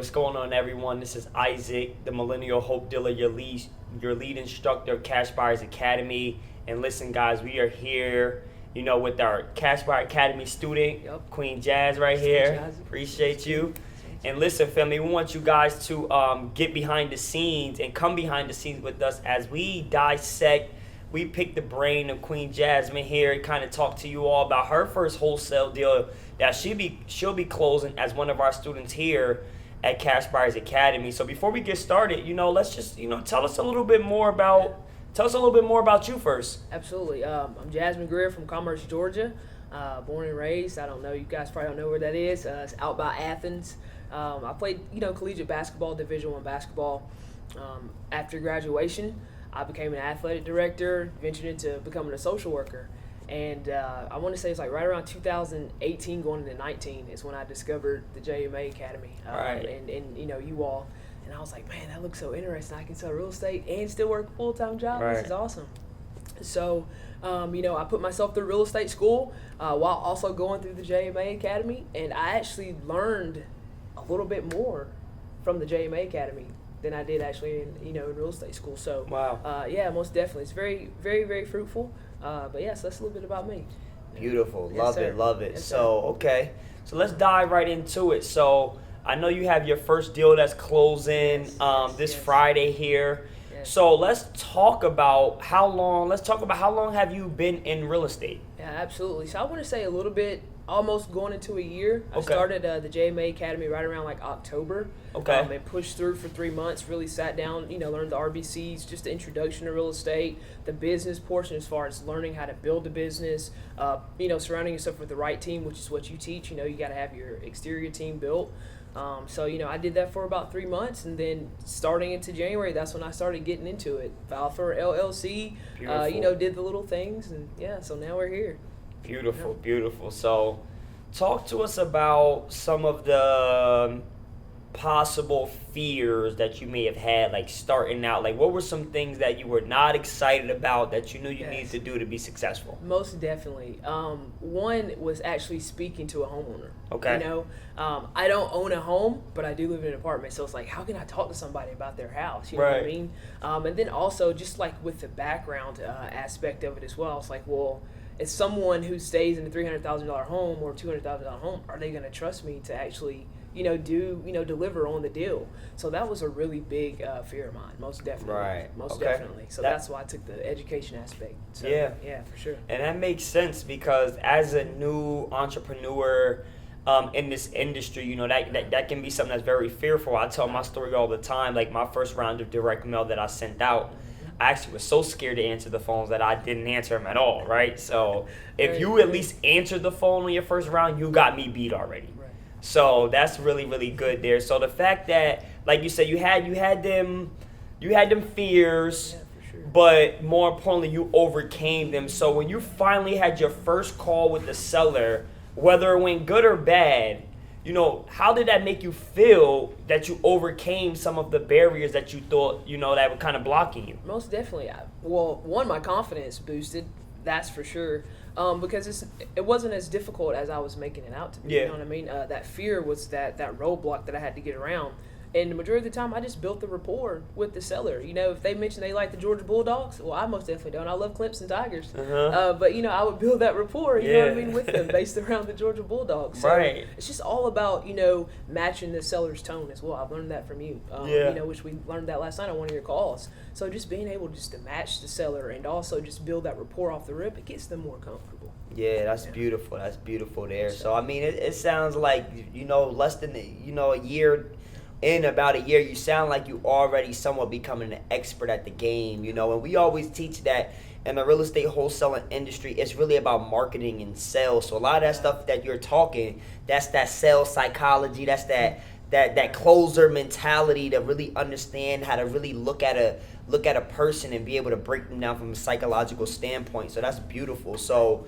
what's going on, everyone? This is Isaac, the Millennial Hope Dealer, your lead instructor of Cash Buyers Academy. And listen, guys, we are here, with our Cash Buyer Academy student, Queen Jazz right here. Appreciate you. And listen, family, we want you guys to get behind the scenes and come behind the scenes with us as we dissect. We pick the brain of Queen Jasmine here and kind of talk to you all about her first wholesale deal that she'll be closing as one of our students here at Cash Buyers Academy. So before we get started, let's just tell us a little bit more about you first. Absolutely. I'm Jasmine Greer from Commerce, Georgia. Born and raised. I don't know, you guys probably don't know where that is. It's out by Athens. I played collegiate basketball, Division I basketball. After graduation, I became an athletic director, ventured into becoming a social worker. And I want to say it's like right around 2018 going into 19 is when I discovered the Academy. Right. And you all. And I was like, man, that looks so interesting. I can sell real estate and still work a full-time job. Right. This is awesome. So, I put myself through real estate school while also going through the Academy. And I actually learned a little bit more from the Academy than I did actually in real estate school. So wow. Yeah, most definitely. It's very, very, very fruitful. But yes, that's a little bit about me. Beautiful. Yes, Love it. Yes, so, okay. So let's dive right into it. So I know you have your first deal that's closing this Friday here. Yes. So let's talk about how long have you been in real estate? Yeah, absolutely. So I want to say a little bit, almost going into a year. I Okay. started the Academy right around like October. Okay. And pushed through for 3 months, really sat down, learned the RBCs, just the introduction to real estate, the business portion as far as learning how to build a business, surrounding yourself with the right team, which is what you teach. You got to have your exterior team built. So I did that for about 3 months, and then starting into January, that's when I started getting into it. Filed for LLC, did the little things, and so now we're here. Beautiful. So talk to us about some of the possible fears that you may have had, like starting out. Like, what were some things that you were not excited about that you knew you needed to do to be successful? Most definitely. One was actually speaking to a homeowner. Okay. I don't own a home, but I do live in an apartment. So it's like, how can I talk to somebody about their house? You know what I mean? And then also just like with the background aspect of it as well. It's like, well, as someone who stays in a $300,000 home or $200,000 home, are they going to trust me to actually deliver on the deal? So that was a really big fear of mine, most definitely. Right. Definitely. So that's why I took the education aspect. So, yeah, for sure. And that makes sense because as a new entrepreneur in this industry, that can be something that's very fearful. I tell my story all the time. Like my first round of direct mail that I sent out, I actually was so scared to answer the phones that I didn't answer them at all, right? So if you at least answered the phone on your first round, you got me beat already. So that's really, really good there. So the fact that, like you said, you had them fears, for sure. but more importantly, you overcame them. So when you finally had your first call with the seller, whether it went good or bad, how did that make you feel that you overcame some of the barriers that you thought, that were kind of blocking you? Most definitely. One, my confidence boosted, that's for sure. Because it wasn't as difficult as I was making it out to be. Yeah. You know what I mean? That fear was that roadblock that I had to get around. And the majority of the time, I just built the rapport with the seller. If they mention they like the Georgia Bulldogs, well, I most definitely don't. I love Clemson Tigers. Uh-huh. But, I would build that rapport, you know what I mean, with them based around the Georgia Bulldogs. So right. It's just all about, matching the seller's tone as well. I've learned that from you, which we learned that last night on one of your calls. So just being able just to match the seller and also just build that rapport off the rip, it gets them more comfortable. Yeah, that's beautiful. That's beautiful there. So, I mean, it sounds like, less than, a year, in about a year, you sound like you already somewhat becoming an expert at the game, and we always teach that in the real estate wholesaling industry, it's really about marketing and sales. So a lot of that stuff that you're talking, that's that sales psychology, that's that closer mentality to really understand how to really look at a person and be able to break them down from a psychological standpoint. So that's beautiful. So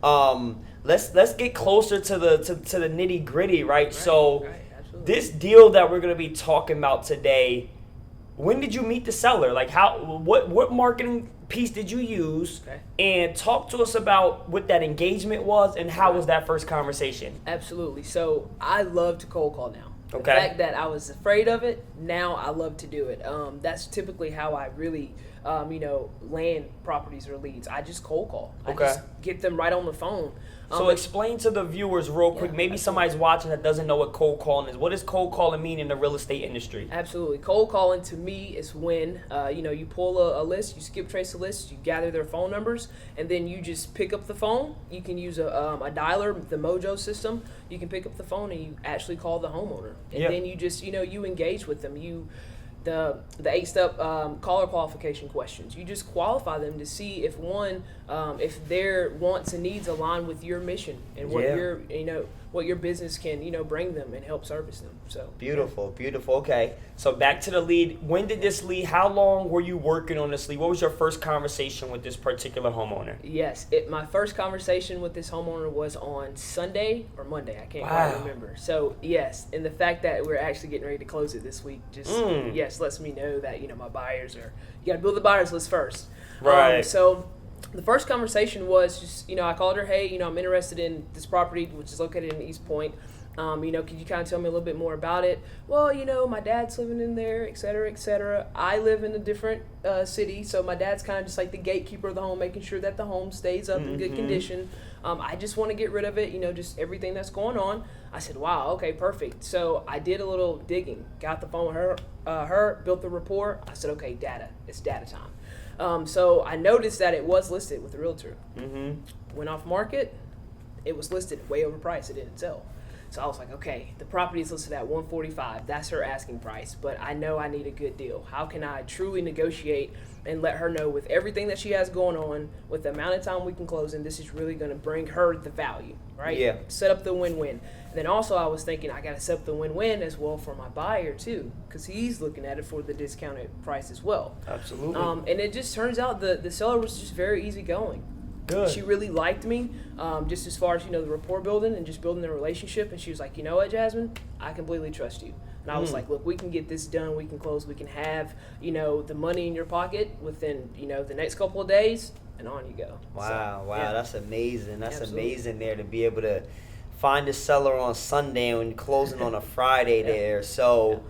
let's get closer to the nitty gritty, right? So this deal that we're gonna be talking about today, when did you meet the seller? Like what marketing piece did you use? Okay. And talk to us about what that engagement was and how was that first conversation? Absolutely. So I love to cold call now. The Okay. fact that I was afraid of it, now I love to do it. That's typically how I really, land properties or leads. I just cold call. Okay. I just get them right on the phone. So explain to the viewers real quick. Yeah, Maybe absolutely. somebody's watching that doesn't know what cold calling is. What does cold calling mean in the real estate industry? Absolutely. Cold calling to me is when, you pull a list, you skip trace a list, you gather their phone numbers, and then you just pick up the phone. You can use a dialer, the Mojo system. You can pick up the phone and you actually call the homeowner. And Yeah. then you just, you engage with them. The 8-step caller qualification questions. You just qualify them to see if their wants and needs align with your mission and what Yeah. what your business can bring them and help service them. So Beautiful, beautiful. Okay, so back to the lead. When did this lead? How long were you working on this lead? What was your first conversation with this particular homeowner? Yes, my first conversation with this homeowner was on Sunday or Monday. I can't Wow. quite remember. So yes, and the fact that we're actually getting ready to close it this week just lets me know that my buyers are. You got to build the buyers list first. Right. So the first conversation was just I called her. Hey, I'm interested in this property which is located in East Point. Could you kind of tell me a little bit more about it? Well, my dad's living in there, et cetera, et cetera. I live in a different city, so my dad's kind of just like the gatekeeper of the home, making sure that the home stays up in good condition. I just want to get rid of it, just everything that's going on. I said, wow, okay, perfect. So I did a little digging, got the phone with her, built the rapport. I said, okay, it's data time. So I noticed that it was listed with the realtor. Went off market, it was listed way overpriced, it didn't sell. So I was like, okay, the property is listed at $145. That's her asking price, but I know I need a good deal. How can I truly negotiate and let her know with everything that she has going on, with the amount of time we can close in, this is really going to bring her the value, right? Yeah. Set up the win-win. And then also I was thinking I got to set up the win-win as well for my buyer too, because he's looking at it for the discounted price as well. Absolutely. And it just turns out the seller was just very easygoing. Good. She really liked me, just as far as, the rapport building and just building the relationship. And she was like, you know what, Jasmine, I completely trust you. And I was like, look, we can get this done. We can close. We can have, the money in your pocket within, the next couple of days, and on you go. Wow, So, yeah. That's amazing. That's Absolutely. amazing there to be able to find a seller on Sunday and closing on a Friday Yeah. there. So,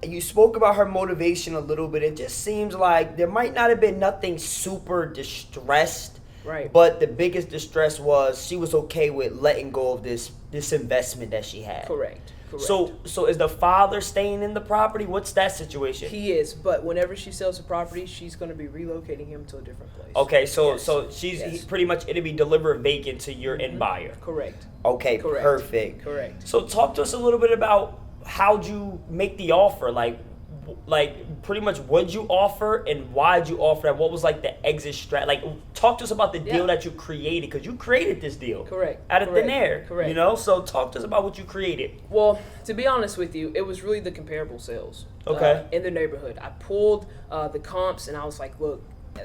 you spoke about her motivation a little bit. It just seems like there might not have been nothing super distressed. Right. But the biggest distress was she was okay with letting go of this investment that she had. Correct. So is the father staying in the property? What's that situation? He is, but whenever she sells the property, she's going to be relocating him to a different place. Okay, so Yes. he's pretty much it'll be delivered vacant to your end buyer. Correct. Okay, Correct. perfect. Correct. So talk to us a little bit about how'd you make the offer? Like pretty much what'd you offer and why'd you offer that? What was like the exit strat? Like talk to us about the deal Yeah. that you created, because you created this deal. Correct. Out of thin Correct. air. Correct. So talk to us about what you created. Well, to be honest with you, it was really the comparable sales Okay. in the neighborhood. I pulled the comps and I was like, look,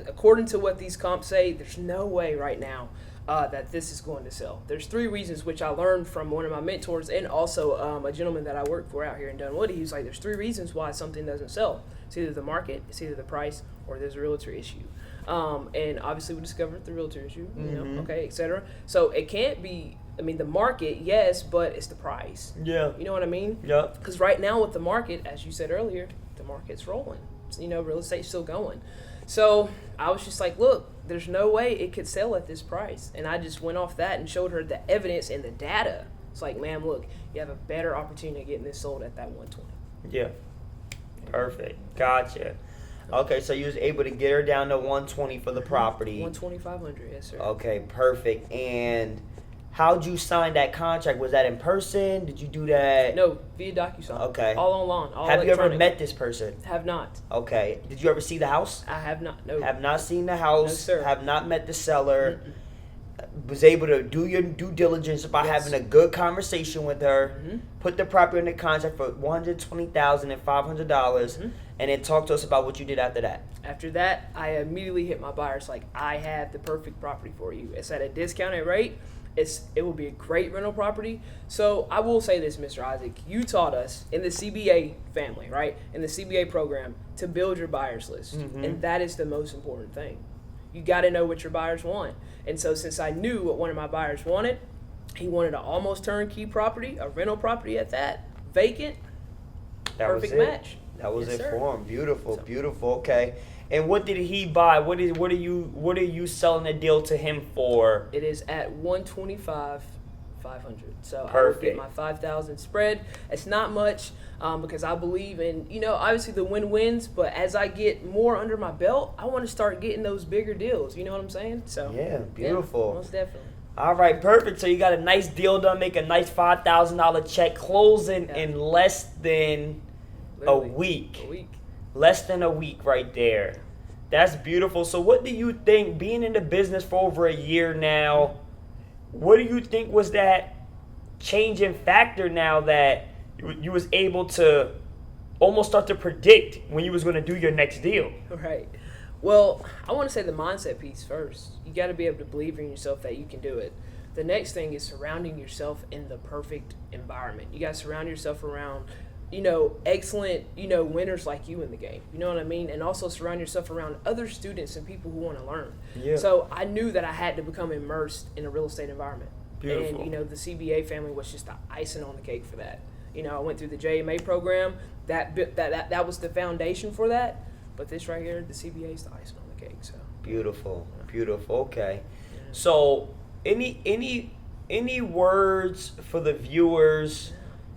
according to what these comps say, there's no way right now that this is going to sell. There's 3 reasons, which I learned from one of my mentors and also a gentleman that I work for out here in Dunwoody. He was like, there's 3 reasons why something doesn't sell. It's either the market, it's either the price, or there's a realtor issue. And obviously we discovered the realtor issue, okay, et cetera. So it can't be, the market, yes, but it's the price. Yeah. You know what I mean? Yeah. Because right now with the market, as you said earlier, the market's rolling. Real estate's still going. So I was just like, look, there's no way it could sell at this price. And I just went off that and showed her the evidence and the data. It's like, ma'am, look, you have a better opportunity of getting this sold at that 120. Yeah. Perfect. Gotcha. Okay, so you was able to get her down to 120 for the property. 120,500, yes, sir. Okay, perfect. And how'd you sign that contract? Was that in person? Did you do that? No, via DocuSign. Okay. All online. All Have you ever electronic. met this person? Have not. Okay. Did you ever see the house? I have not. No. Have not seen the house. No, sir. Have not met the seller. Was able to do your due diligence by Yes. having a good conversation with her. Put the property in the contract for $120,500, and then talk to us about what you did after that. After that, I immediately hit my buyers like, I have the perfect property for you. It's at a discounted rate. It will be a great rental property. So I will say this, Mr. Isaac, you taught us in the CBA family, right? In the CBA program to build your buyers list. And that is the most important thing. You got to know what your buyers want. And so since I knew what one of my buyers wanted, He wanted an almost turnkey property, a rental property at that, vacant. Perfect match. That was Yes, it sir. for him. Beautiful, beautiful. Okay. And what did he buy? What are you selling the deal to him for? It is at 125, 500. So I would Perfect. get my 5,000 spread. It's not much because I believe in, obviously the win-wins, but as I get more under my belt, I want to start getting those bigger deals. You know what I'm saying? So Yeah, beautiful. Yeah, most definitely. All right, perfect. So you got a nice deal done, make a nice $5,000 check, closing Yeah. in less than Literally, a week. A week. Less than a week right there. That's beautiful. So what do you think, being in the business for over a year now, what do you think was that changing factor now that you was able to almost start to predict when you was going to do your next deal? Right. Well, I want to say the mindset piece first. You got to be able to believe in yourself that you can do it. The next thing is surrounding yourself in the perfect environment. You got to surround yourself around, excellent, winners like you in the game. You know what I mean? And also surround yourself around other students and people who want to learn. Yeah. So I knew that I had to become immersed in a real estate environment. Beautiful. And, the CBA family was just the icing on the cake for that. I went through the JMA program. That was the foundation for that. But this right here, the CBA is the icing on the cake. So Beautiful, beautiful. Okay. So any words for the viewers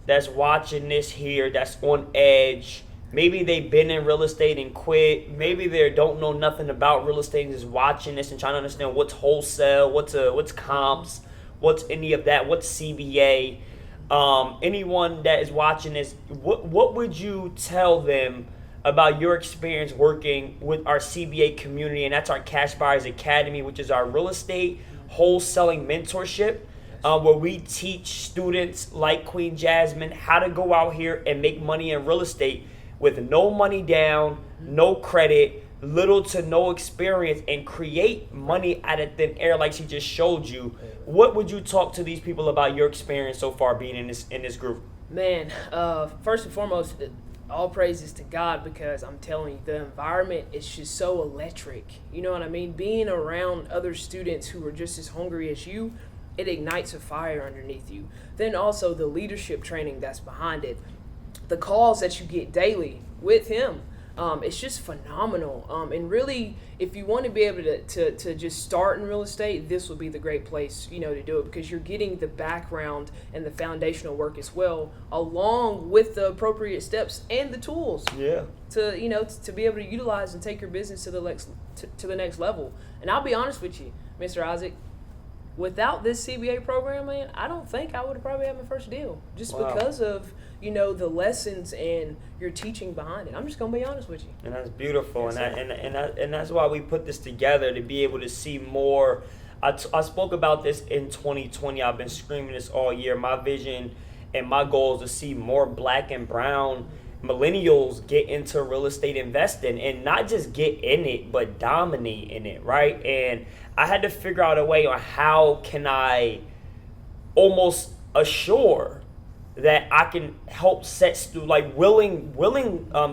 that's watching this here that's on edge? Maybe they've been in real estate and quit. Maybe they don't know nothing about real estate and is watching this and trying to understand what's wholesale, what's comps, what's any of that, what's CBA. Anyone that is watching this, what would you tell them about your experience working with our CBA community? And that's our Cash Buyers Academy, which is our real estate wholesaling mentorship, where we teach students like Queen Jasmine how to go out here and make money in real estate with no money down, no credit, little to no experience, and create money out of thin air like she just showed you. What would you talk to these people about your experience so far being in this group? Man, first and foremost, all praises to God, because I'm telling you, the environment is just so electric. You know what I mean? Being around other students who are just as hungry as you, it ignites a fire underneath you. Then also the leadership training that's behind it. The calls that you get daily with him, it's just phenomenal. And really, if you want to be able to just start in real estate, this will be the great place, to do it, because you're getting the background and the foundational work as well, along with the appropriate steps and the tools. Yeah. To be able to utilize and take your business to the next level. And I'll be honest with you, Mr. Isaac, without this CBA program, man, I don't think I would have probably had my first deal, just Wow. because of the lessons and your teaching behind it. I'm just gonna be honest with you. And that's beautiful, Yes, and that's why we put this together, to be able to see more. I spoke about this in 2020. I've been screaming this all year. My vision and my goal is to see more Black and brown millennials get into real estate investing, and not just get in it, but dominate in it, right? And I had to figure out a way on how can I almost assure that I can help set willing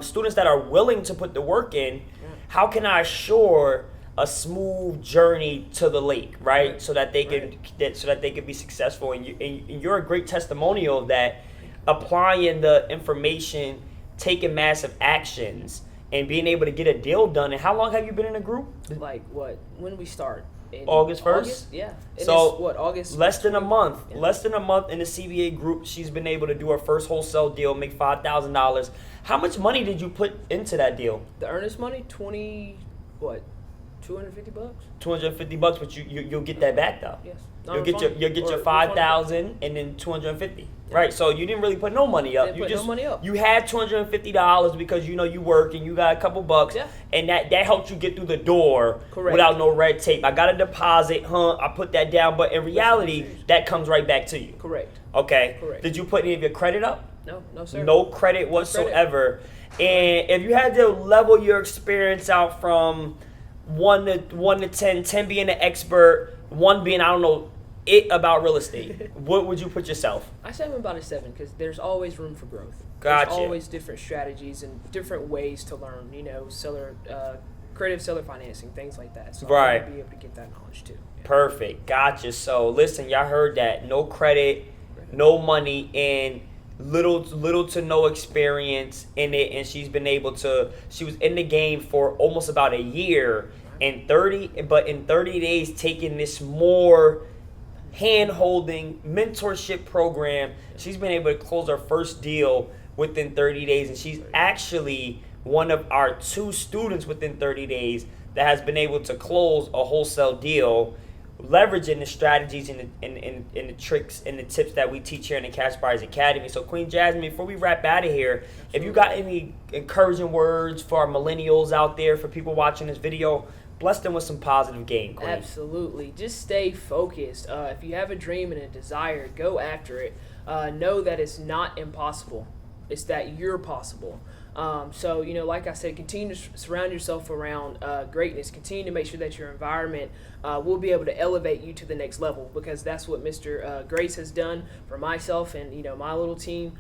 students that are willing to put the work in. How can I assure a smooth journey to the lake, right? So that they can be successful. And you're a great testimonial of that, applying the information, taking massive actions, and being able to get a deal done. And how long have you been in a group? Like what? When we start? In August 1st? August? Yeah. And So, it's, August? Less than a month. Yeah. Less than a month in the CBA group, she's been able to do her first wholesale deal, make $5,000. How much money did you put into that deal? The earnest money, $250? $250, but you'll get that back though. Yes. You'll get your 5,000 and then 250. Right, so you didn't really put no money up. Didn't put no money up. You had $250 because you work and you got a couple bucks, Yeah. and that helped you get through the door. Correct. Without no red tape. I got a deposit, I put that down, but in reality, that comes right back to you. Correct. Okay. Correct. Did you put any of your credit up? No, sir. No credit whatsoever. And if you had to level your experience out from 1 to 10, 10 being an expert, 1 being, I don't know, it about real estate, what would you put yourself? I say I'm about a 7, because there's always room for growth. Gotcha. There's always different strategies and different ways to learn, creative seller financing, things like that. So Right. I want to be able to get that knowledge too. Perfect. Gotcha. So listen, y'all heard that. No credit, no money, and little to no experience in it, and she was in the game for almost about a year, and in 30 days taking this more hand-holding mentorship program, she's been able to close her first deal within 30 days, and she's actually one of our 2 students within 30 days that has been able to close a wholesale deal, leveraging the strategies and the tricks and the tips that we teach here in the Cash Buyers Academy. So Queen Jasmine, before we wrap out of here, if you got any encouraging words for our millennials out there, for people watching this video, bless them with some positive game, Queen. Absolutely. Just stay focused. If you have a dream and a desire, go after it. Know that it's not impossible. It's that you're possible. So, like I said, continue to surround yourself around greatness. Continue to make sure that your environment will be able to elevate you to the next level, because that's what Mr. Grace has done for myself and, my little team.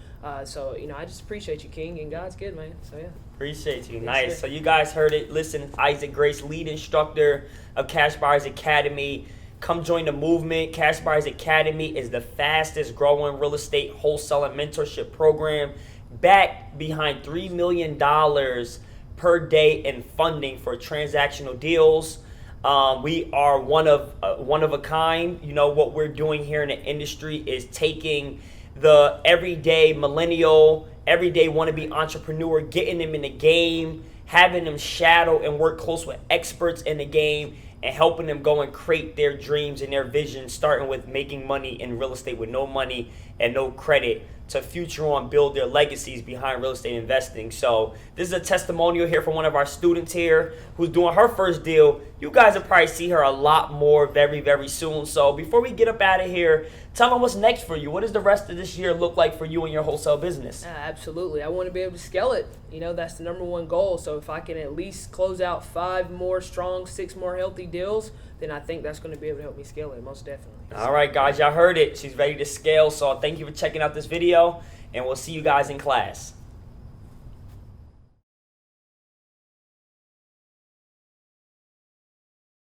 So, I just appreciate you, King, and God's good, man. So, yeah. Appreciate you. Yes, nice. sir. So you guys heard it. Listen, Isaac Grace, lead instructor of Cash Buyers Academy. Come join the movement. Cash Buyers Academy is the fastest growing real estate wholesaling mentorship program, backed behind $3 million per day in funding for transactional deals. We are one of a kind. What we're doing here in the industry is taking the everyday millennial, everyday wannabe entrepreneur, getting them in the game, having them shadow and work close with experts in the game, and helping them go and create their dreams and their visions, starting with making money in real estate with no money and no credit, to future on build their legacies behind real estate investing. So this is a testimonial here from one of our students here who's doing her first deal. You guys will probably see her a lot more very, very soon. So before we get up out of here, tell them what's next for you. What does the rest of this year look like for you and your wholesale business? Absolutely. I want to be able to scale it. That's the number one goal. So if I can at least close out 5 more strong, 6 more healthy deals, then I think that's going to be able to help me scale it, most definitely. All right, guys, y'all heard it. She's ready to scale. So thank you for checking out this video, and we'll see you guys in class.